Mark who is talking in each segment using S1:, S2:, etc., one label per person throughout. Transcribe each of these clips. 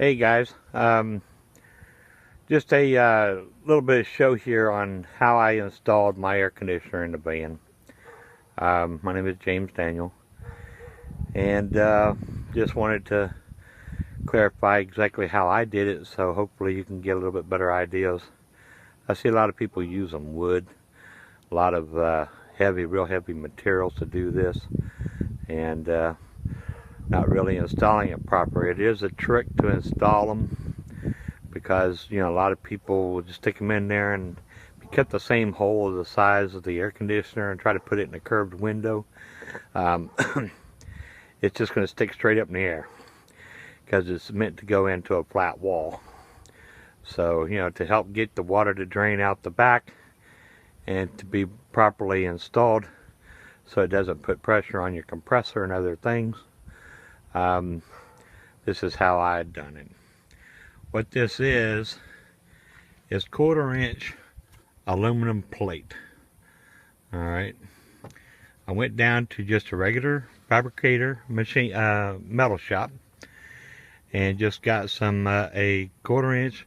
S1: Hey guys, just a little bit of show here on how I installed my air conditioner in the van. My name is James Daniel, and just wanted to clarify exactly how I did it, so hopefully you can get a little bit better ideas. I see a lot of people using wood, a lot of real heavy materials to do this, and not really installing it properly. It is a trick to install them, because a lot of people will just stick them in there and cut the same hole as the size of the air conditioner and try to put it in a curved window. It's just going to stick straight up in the air because it's meant to go into a flat wall. So to help get the water to drain out the back and to be properly installed so it doesn't put pressure on your compressor and other things, this is how I had done it. What this is 1/4-inch aluminum plate. Alright, I went down to just a regular fabricator machine, metal shop, and just got some a 1/4-inch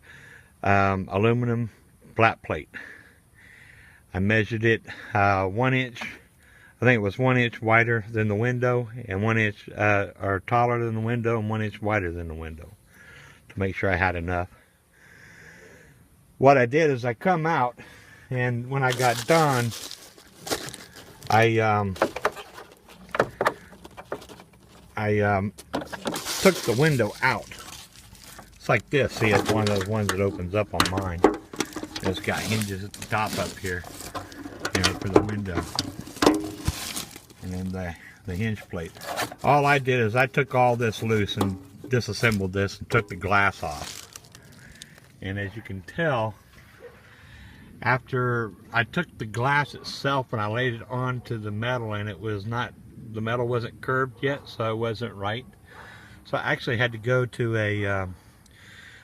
S1: aluminum flat plate. I measured it 1 inch, I think it was 1 inch wider than the window, and 1 inch or taller than the window, and 1 inch wider than the window, to make sure I had enough. What I did is I come out, and when I got done, I took the window out. It's like this. See, it's one of those ones that opens up on mine. It's got hinges at the top up here, for the window, and then the hinge plate. All I did is I took all this loose and disassembled this and took the glass off. And as you can tell, after I took the glass itself and I laid it onto the metal, and the metal wasn't curved yet, so it wasn't right. So I actually had to go to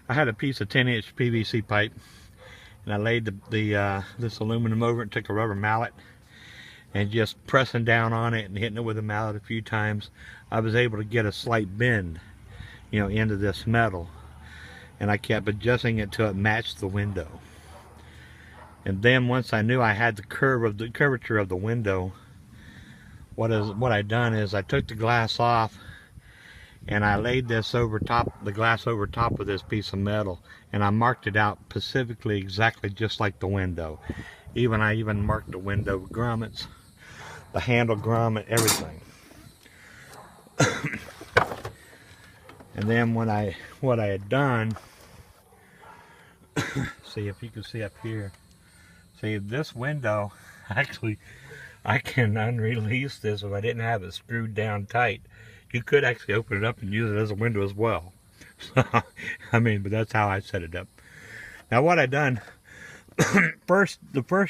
S1: I had a piece of 10-inch PVC pipe, and I laid this aluminum over it, took a rubber mallet, and just pressing down on it and hitting it with a mallet a few times, I was able to get a slight bend, into this metal. And I kept adjusting it till it matched the window. And then once I knew I had the curvature of the window, what I done is I took the glass off and I laid this the glass over top of this piece of metal, and I marked it out specifically exactly just like the window. I even marked the window grommets, the handle grommet, everything. And then what I had done, see if you can see up here, see this window, actually I can unrelease this if I didn't have it screwed down tight. You could actually open it up and use it as a window as well. So, but that's how I set it up. Now what I done, the first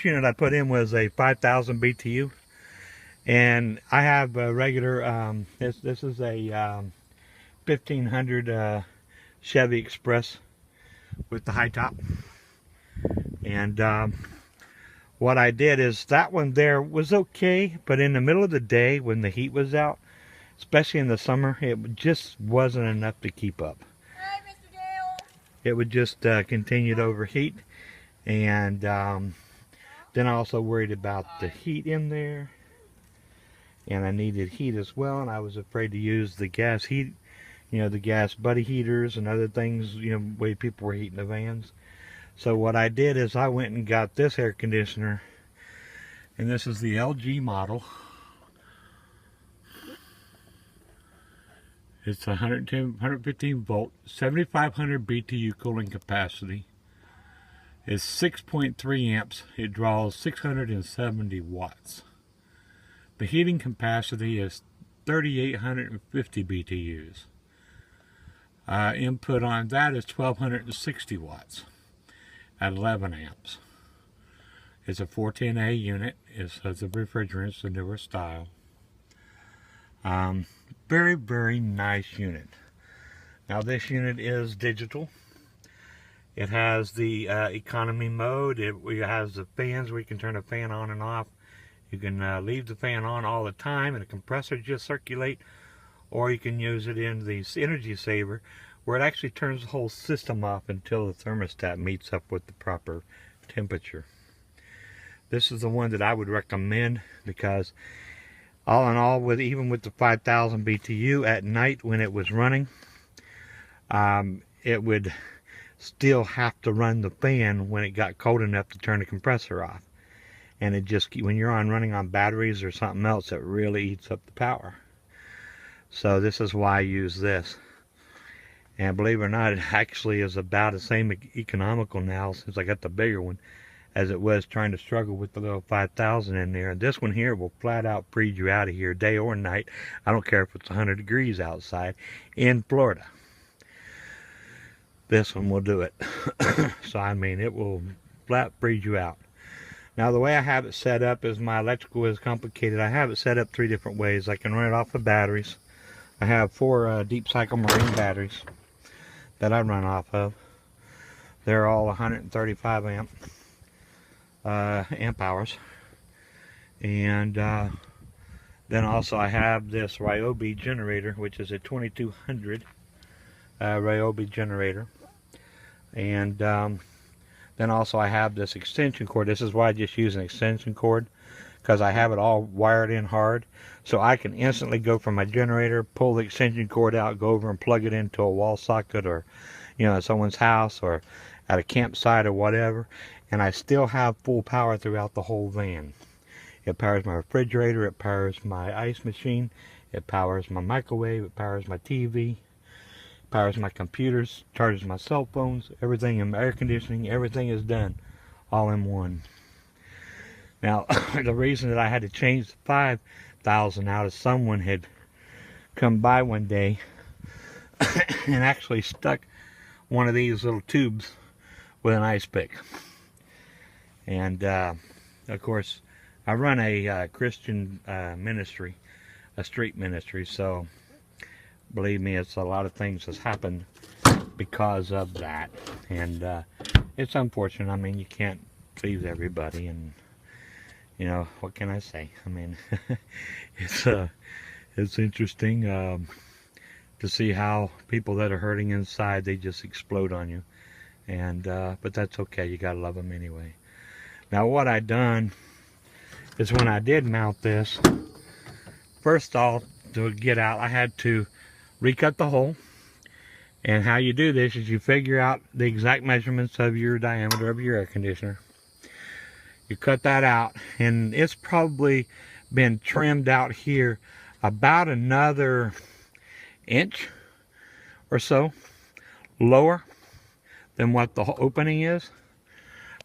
S1: unit I put in was a 5,000 BTU, and I have a regular, this is a 1500 Chevy Express with the high top. And what I did is that one there was okay, but in the middle of the day when the heat was out, especially in the summer, it just wasn't enough to keep up.
S2: Hi, Mr. Dale.
S1: It would just continue to overheat, and then I also worried about the heat in there, and I needed heat as well, and I was afraid to use the gas heat, the gas buddy heaters and other things, way people were heating the vans. So what I did is I went and got this air conditioner, and this is the LG model. It's 115 volt, 7,500 BTU cooling capacity. It's 6.3 amps. It draws 670 watts. The heating capacity is 3,850 BTUs. Input on that is 1,260 watts at 11 amps. It's a 410A unit. It has the refrigerants, the newer style. Very, very nice unit. Now this unit is digital. It has the economy mode. It has the fans where you can turn a fan on and off. You can leave the fan on all the time and the compressor just circulate, or you can use it in the energy saver where it actually turns the whole system off until the thermostat meets up with the proper temperature. This is the one that I would recommend because all in all, even with the 5,000 BTU at night when it was running, it would still have to run the fan when it got cold enough to turn the compressor off. And it just, when you're running on batteries or something else, it really eats up the power. So this is why I use this. And believe it or not, it actually is about the same economical now since I got the bigger one as it was trying to struggle with the little 5,000 in there. And this one here will flat out freeze you out of here day or night. I don't care if it's 100 degrees outside in Florida. This one will do it. So I mean, it will flat freeze you out. Now the way I have it set up is my electrical is complicated. I have it set up 3 different ways. I can run it off of batteries. I have 4 deep cycle marine batteries that I run off of. They're all 135 amp hours. And then also I have this Ryobi generator, which is a 2200 Ryobi generator. And then also I have this extension cord. This is why I just use an extension cord, because I have it all wired in hard. So I can instantly go from my generator, pull the extension cord out, go over and plug it into a wall socket, or at someone's house or at a campsite or whatever, and I still have full power throughout the whole van. It powers my refrigerator, it powers my ice machine, it powers my microwave, it powers my TV, powers my computers, charges my cell phones, everything in my air conditioning, everything is done all in one. Now, the reason that I had to change the 5,000 out is someone had come by one day and actually stuck one of these little tubes with an ice pick. And of course, I run a Christian ministry, a street ministry, so believe me, it's a lot of things has happened because of that. And it's unfortunate. I mean, you can't please everybody, and what can I say? I mean, it's interesting to see how people that are hurting inside, they just explode on you. And but that's okay. You gotta love them anyway. Now, what I done is when I did mount this, first off, to get out, I had to recut the hole. And how you do this is you figure out the exact measurements of your diameter of your air conditioner. You cut that out, and it's probably been trimmed out here about another inch or so lower than what the opening is.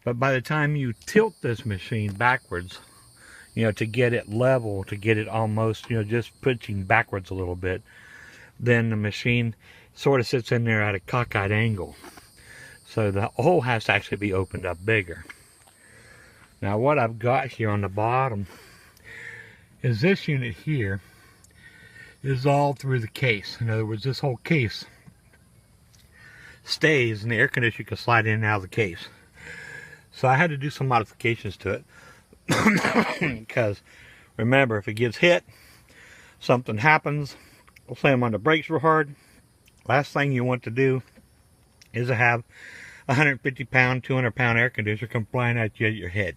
S1: But by the time you tilt this machine backwards, to get it level, to get it almost, just pitching backwards a little bit, then the machine sort of sits in there at a cockeyed angle. So the hole has to actually be opened up bigger. Now what I've got here on the bottom is this unit here is all through the case. In other words, this whole case stays, and the air conditioner can slide in and out of the case. So I had to do some modifications to it because remember, if it gets hit, something happens, we'll slam on the brakes real hard. Last thing you want to do is to have a 150 pound, 200 pound air conditioner come flying at you at your head.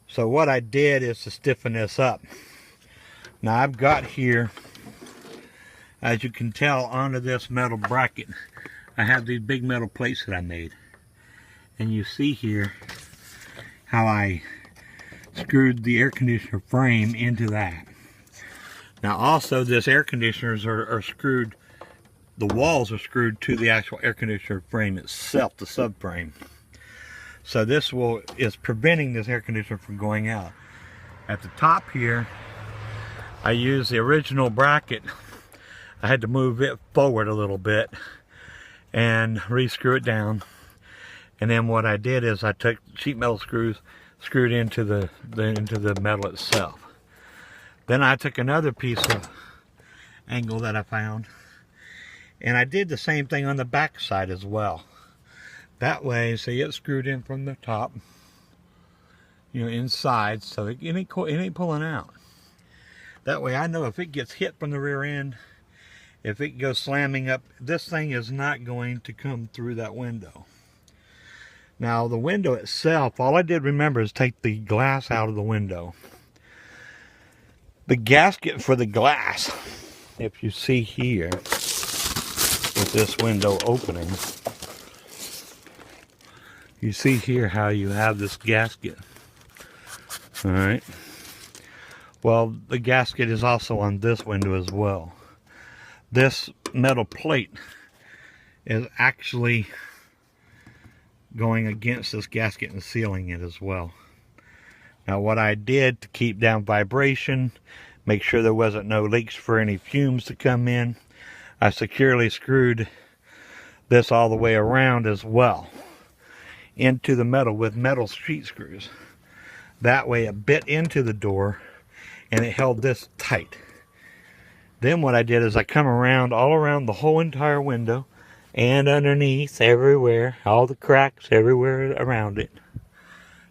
S1: So what I did is to stiffen this up. Now I've got here, as you can tell, onto this metal bracket, I have these big metal plates that I made. And you see here how I screwed the air conditioner frame into that. Now also, this air conditioners are screwed, the walls are screwed to the actual air conditioner frame itself, the subframe. So this is preventing this air conditioner from going out. At the top here, I used the original bracket. I had to move it forward a little bit and re-screw it down. And then what I did is I took sheet metal screws, screwed into the metal itself. Then I took another piece of angle that I found, and I did the same thing on the back side as well. That way, see, it's screwed in from the top, inside, so it ain't pulling out. That way I know if it gets hit from the rear end if it goes slamming up, this thing is not going to come through that window. Now the window itself, all I did remember is take the glass out of the window. The gasket for the glass, if you see here, with this window opening, you see here how you have this gasket. Alright. Well, the gasket is also on this window as well. This metal plate is actually going against this gasket and sealing it as well. Now what I did to keep down vibration, make sure there wasn't no leaks for any fumes to come in, I securely screwed this all the way around as well into the metal with metal sheet screws. That way it bit into the door and it held this tight. Then what I did is I come around all around the whole entire window and underneath, everywhere, all the cracks everywhere around it.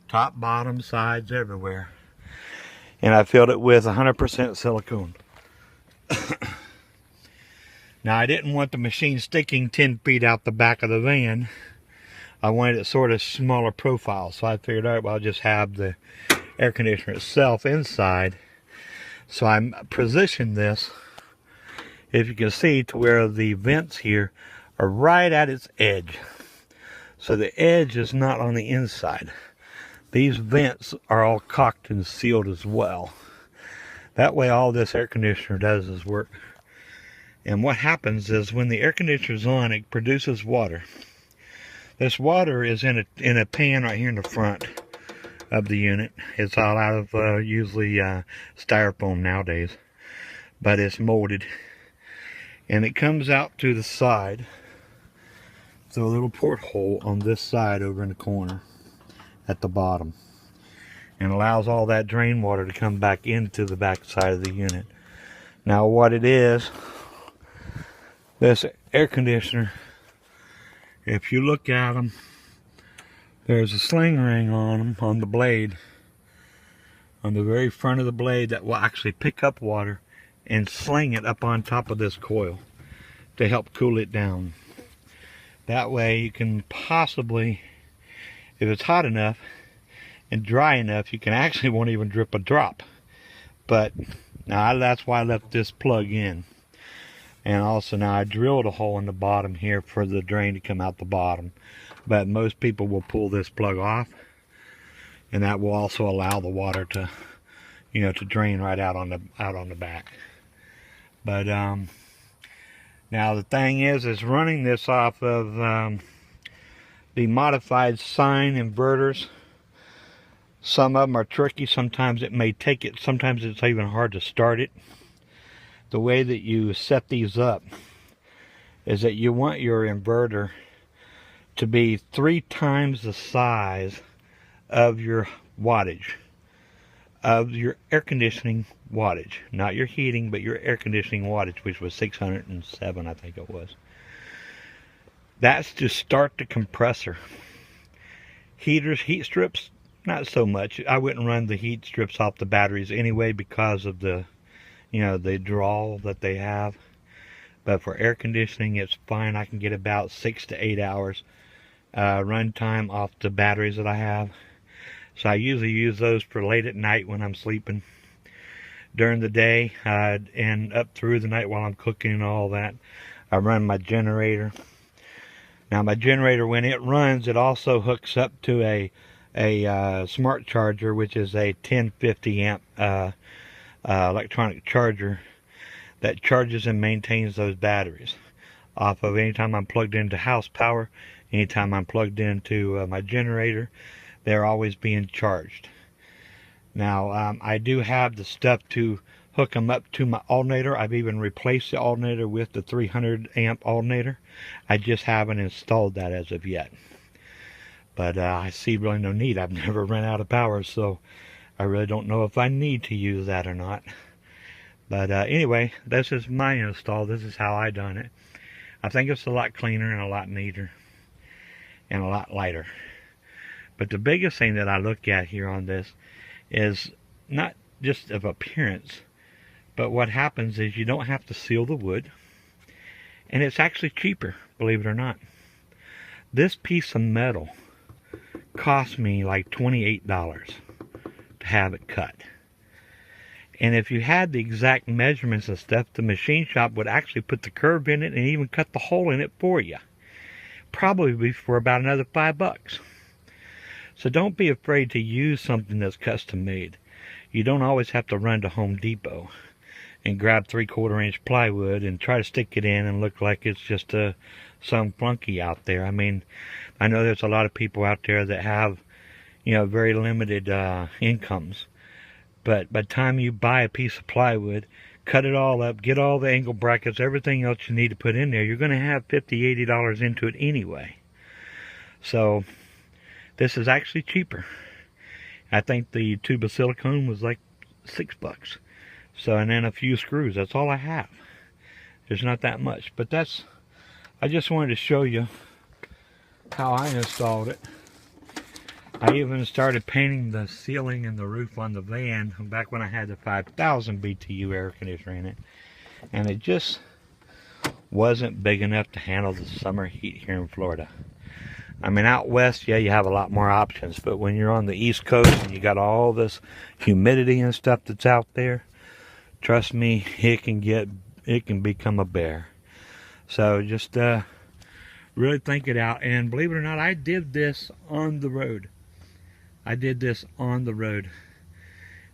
S1: Top, bottom, sides, everywhere. And I filled it with 100% silicone. Now I didn't want the machine sticking 10 feet out the back of the van. I wanted it sort of smaller profile, so I figured, all right, well, I'll just have the air conditioner itself inside. So I positioned this, if you can see, to where the vents here are right at its edge. So the edge is not on the inside. These vents are all cocked and sealed as well. That way all this air conditioner does is work. And what happens is when the air conditioner is on, it produces water. This water is in a pan right here in the front of the unit. It's all out of usually styrofoam nowadays, but it's molded. And it comes out to the side through a little porthole on this side over in the corner at the bottom, and allows all that drain water to come back into the back side of the unit. Now what it is, this air conditioner, if you look at them, there's a sling ring on them, on the blade, on the very front of the blade, that will actually pick up water and sling it up on top of this coil to help cool it down. That way you can possibly, if it's hot enough and dry enough, you can actually won't even drip a drop. But now that's why I left this plug in. And also now I drilled a hole in the bottom here for the drain to come out the bottom. But most people will pull this plug off, and that will also allow the water to, you know, to drain right out on the back. But now the thing is running this off of the modified sine inverters. Some of them are tricky. Sometimes it may take it. Sometimes it's even hard to start it. The way that you set these up is that you want your inverter to be 3 times the size of your wattage, of your air conditioning wattage. Not your heating, but your air conditioning wattage, which was 607, I think it was. That's to start the compressor. Heaters, heat strips, not so much. I wouldn't run the heat strips off the batteries anyway because of the, you know, the draw that they have. But for air conditioning, it's fine. I can get about 6 to 8 hours run time off the batteries that I have. So I usually use those for late at night when I'm sleeping. During the day and up through the night while I'm cooking and all that, I run my generator. Now my generator, when it runs, it also hooks up to a smart charger, which is a 1050 amp electronic charger that charges and maintains those batteries off of anytime I'm plugged into house power, anytime I'm plugged into my generator, they're always being charged. Now I do have the stuff to hook them up to my alternator. I've even replaced the alternator with the 300 amp alternator. I just haven't installed that as of yet. But I see really no need. I've never run out of power, so I really don't know if I need to use that or not. But anyway, this is my install. This is how I done it. I think it's a lot cleaner and a lot neater and a lot lighter. But the biggest thing that I look at here on this is not just of appearance, but what happens is you don't have to seal the wood. And it's actually cheaper, believe it or not. This piece of metal cost me like $28 to have it cut. And if you had the exact measurements and stuff, the machine shop would actually put the curve in it and even cut the hole in it for you. Probably be for about another $5. So don't be afraid to use something that's custom made. You don't always have to run to Home Depot and grab 3/4 inch plywood and try to stick it in and look like it's just some flunky out there. I mean, I know there's a lot of people out there that have, very limited incomes. But by the time you buy a piece of plywood, cut it all up, get all the angle brackets, everything else you need to put in there, you're going to have $50, $80 into it anyway. So this is actually cheaper. I think the tube of silicone was like $6. So, and then a few screws. That's all I have. There's not that much. But I just wanted to show you how I installed it. I even started painting the ceiling and the roof on the van back when I had the 5,000 BTU air conditioner in it. And it just wasn't big enough to handle the summer heat here in Florida. I mean, out west, yeah, you have a lot more options. But when you're on the East Coast and you got all this humidity and stuff that's out there, trust me, it can become a bear. So just really think it out. And believe it or not, I did this on the road.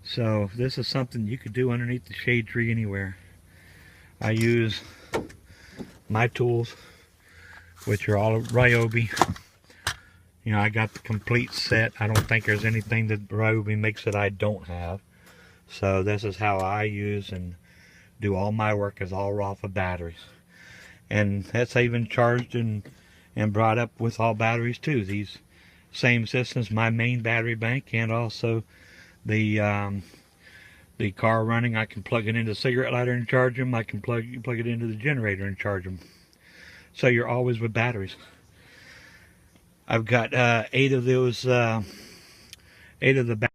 S1: So this is something you could do underneath the shade tree anywhere. I use my tools, which are all Ryobi. I got the complete set. I don't think there's anything that Ryobi makes that I don't have. So this is how I use and do all my work, is all off of batteries. And that's even charged and brought up with all batteries too. These same systems, my main battery bank, and also the car running, I can plug it into the cigarette lighter and charge them. I can plug it into the generator and charge them. So you're always with batteries. I've got 8 of those, 8 of the batteries.